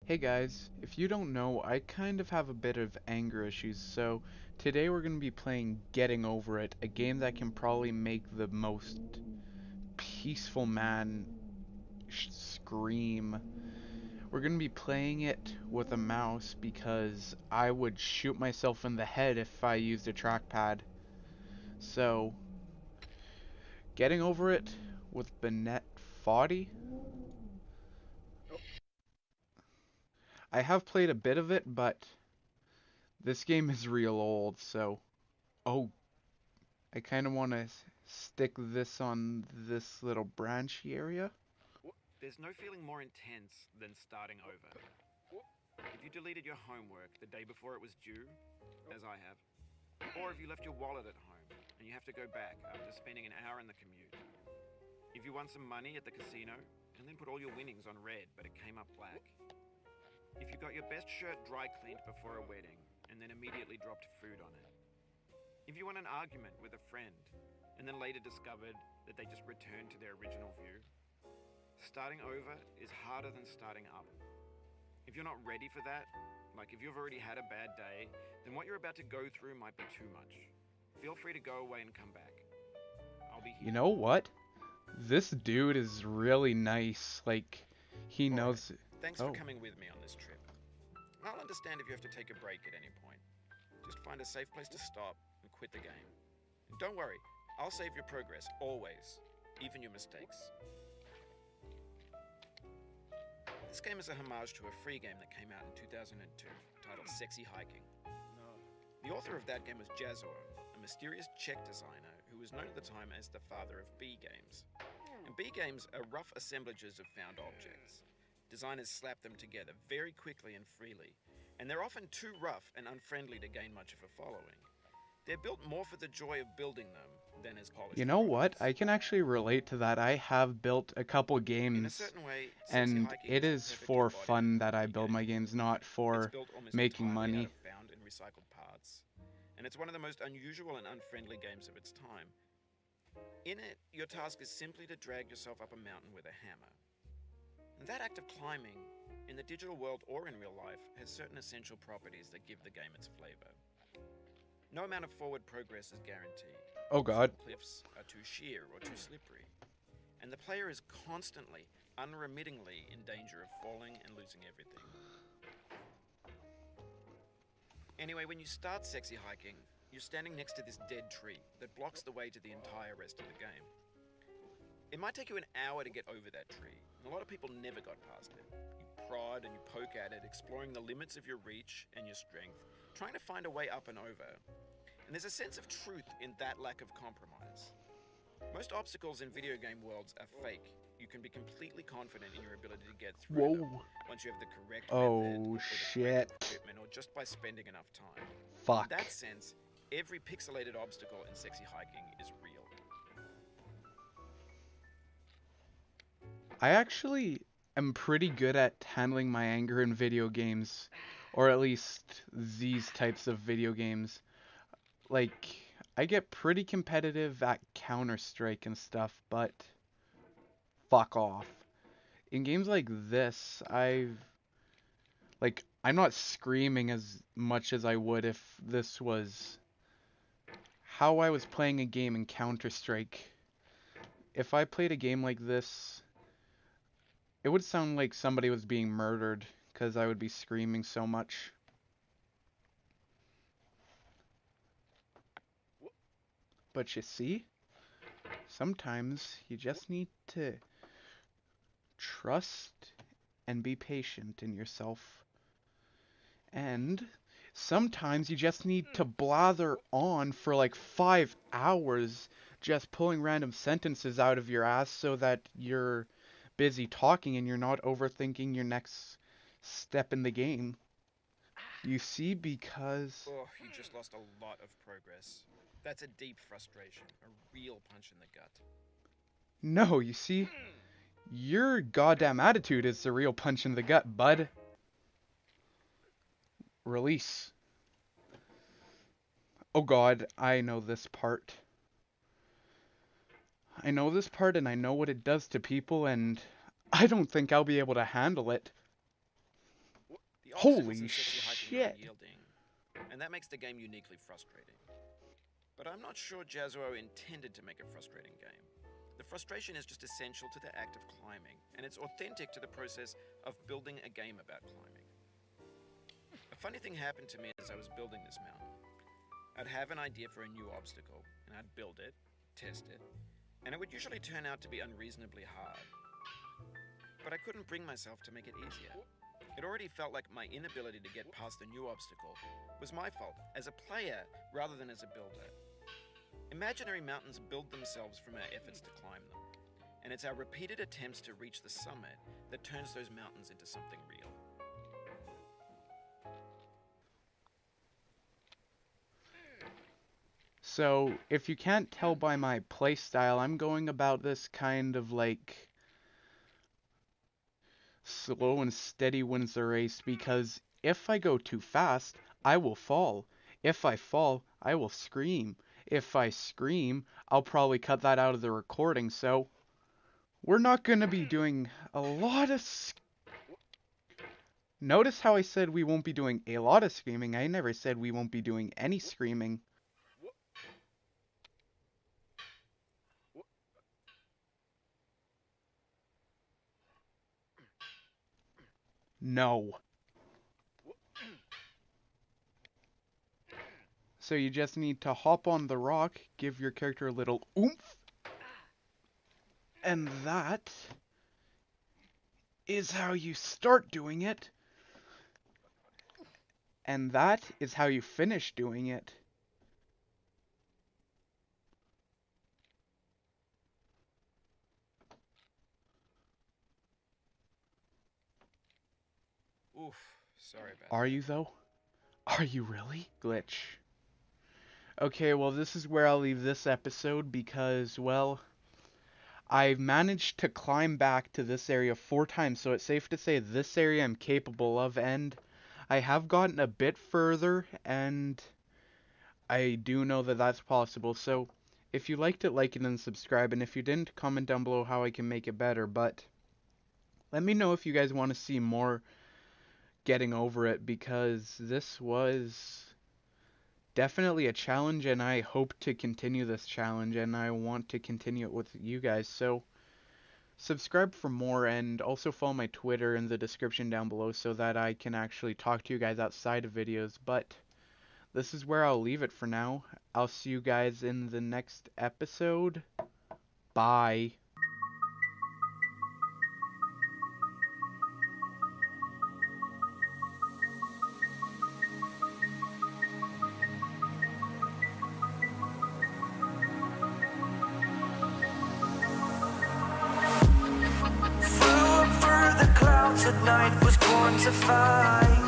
Hey guys, if you don't know, I kind of have a bit of anger issues, so today we're going to be playing Getting Over It, a game that can probably make the most peaceful man scream. We're going to be playing it with a mouse because I would shoot myself in the head if I used a trackpad. So, Getting Over It with Bennett Foddy. I have played a bit of it, but this game is real old, so... Oh, I kind of want to stick this on this little branchy area. There's no feeling more intense than starting over. If you deleted your homework the day before it was due, as I have, or if you left your wallet at home and you have to go back after spending an hour in the commute. If you won some money at the casino and then put all your winnings on red but it came up black. If you got your best shirt dry cleaned before a wedding and then immediately dropped food on it. If you won an argument with a friend and then later discovered that they just returned to their original view. Starting over is harder than starting up. If you're not ready for that, like if you've already had a bad day, then what you're about to go through might be too much. Feel free to go away and come back. I'll be You here. know what? This dude is really nice. Like, he Alright, knows. thanks for Oh, coming with me on this trip. I'll understand if you have to take a break at any point. Just find a safe place to stop and quit the game. And don't worry, I'll save your progress, always, even your mistakes. This game is a homage to a free game that came out in 2002 titled Sexy Hiking. The author of that game was Jazor, a mysterious Czech designer who was known at the time as the father of B games. And B games are rough assemblages of found objects. Designers slap them together very quickly and freely, and they're often too rough and unfriendly to gain much of a following. They're built more for the joy of building them than as you polished know what? products. I can actually relate to that. I have built a couple In a games, certain way, Sexy and Hiking it is the is perfect for embodiment fun of that I B build my games. games, not It's for built almost making entirely out money. of found and recycled parts, and it's one of the most unusual and unfriendly games of its time. In it, your task is simply to drag yourself up a mountain with a hammer. And that act of climbing, in the digital world or in real life, has certain essential properties that give the game its flavor. No amount of forward progress is guaranteed. Oh god. Some cliffs are too sheer or too slippery, and the player is constantly, unremittingly in danger of falling and losing everything. Anyway, when you start Sexy Hiking, you're standing next to this dead tree that blocks the way to the entire rest of the game. It might take you an hour to get over that tree, and a lot of people never got past it. You prod and you poke at it, exploring the limits of your reach and your strength, trying to find a way up and over. And there's a sense of truth in that lack of compromise. Most obstacles in video game worlds are fake. You can be completely confident in your ability to get through them Whoa. once you have the correct method Oh or the correct shit. equipment or just by spending enough time. In Fuck. that sense, every pixelated obstacle in Sexy Hiking is real. I actually am pretty good at handling my anger in video games, or at least these types of video games. Like, I get pretty competitive at Counter-Strike and stuff, but fuck off. In games like this, I'm not screaming as much as I would if this was how I was playing a game in Counter-Strike. If I played a game like this, it would sound like somebody was being murdered because I would be screaming so much. But you see, sometimes you just need to trust and be patient in yourself. And sometimes you just need to blather on for like 5 hours, just pulling random sentences out of your ass so that you're busy talking and you're not overthinking your next step in the game. You see, because Oh, you just lost a lot of progress. That's a deep frustration, a real punch in the gut. no, you see, your goddamn attitude is the real punch in the gut, bud. Release. Oh god, I know this part. I know this part and I know what it does to people, and I don't think I'll be able to handle it. Holy and sexy hiking shit. are unyielding, and that makes the game uniquely frustrating. But I'm not sure Jazzuo intended to make a frustrating game. The frustration is just essential to the act of climbing, and it's authentic to the process of building a game about climbing. A funny thing happened to me as I was building this mountain. I'd have an idea for a new obstacle, and I'd build it, test it, and it would usually turn out to be unreasonably hard. But I couldn't bring myself to make it easier. It already felt like my inability to get past a new obstacle was my fault as a player rather than as a builder. Imaginary mountains build themselves from our efforts to climb them, and it's our repeated attempts to reach the summit that turns those mountains into something real. So, if you can't tell by my playstyle, I'm going about this kind of like slow and steady wins the race, because if I go too fast, I will fall. If I fall, I will scream. If I scream, I'll probably cut that out of the recording, so we're not going to be doing a lot of Notice how I said we won't be doing a lot of screaming. I never said we won't be doing any screaming. No. So you just need to hop on the rock, give your character a little oomph, and that is how you start doing it, and that is how you finish doing it. Oof, sorry about Are that. you though? Are you really? Glitch. Okay, well this is where I'll leave this episode because, well, I've managed to climb back to this area 4 times, so it's safe to say this area I'm capable of, and I have gotten a bit further, and I do know that that's possible. So if you liked it, like it and subscribe, and if you didn't, comment down below how I can make it better. But let me know if you guys want to see more getting over it, because this was definitely a challenge, and I hope to continue this challenge, and I want to continue it with you guys. So subscribe for more, and also follow my Twitter in the description down below so that I can actually talk to you guys outside of videos. But this is where I'll leave it for now. I'll see you guys in the next episode. Bye. Flew over the clouds at night, was born to fight.